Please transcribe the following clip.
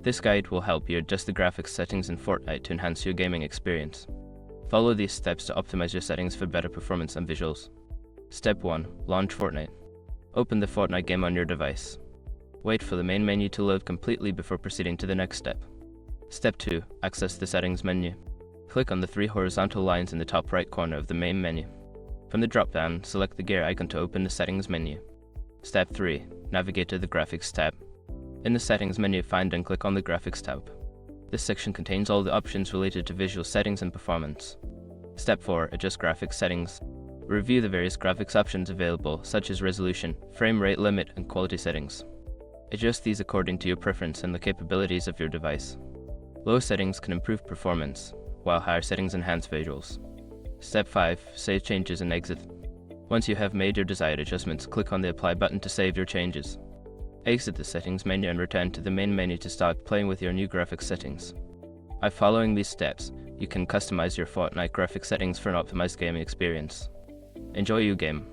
This guide will help you adjust the graphics settings in Fortnite to enhance your gaming experience. Follow these steps to optimize your settings for better performance and visuals. Step 1. Launch Fortnite. Open the Fortnite game on your device. Wait for the main menu to load completely before proceeding to the next step. Step 2. Access the settings menu. Click on the 3 horizontal lines in the top right corner of the main menu. From the drop-down, select the gear icon to open the settings menu. Step 3. Navigate to the graphics tab. In the settings menu, find and click on the graphics tab. This section contains all the options related to visual settings and performance. Step 4. Adjust graphics settings. Review the various graphics options available, such as resolution, frame rate limit, and quality settings. Adjust these according to your preference and the capabilities of your device. Low settings can improve performance, while higher settings enhance visuals. Step 5. Save changes and exit. Once you have made your desired adjustments, click on the Apply button to save your changes. Exit the settings menu and return to the main menu to start playing with your new graphics settings. By following these steps, you can customize your Fortnite graphics settings for an optimized gaming experience. Enjoy your game.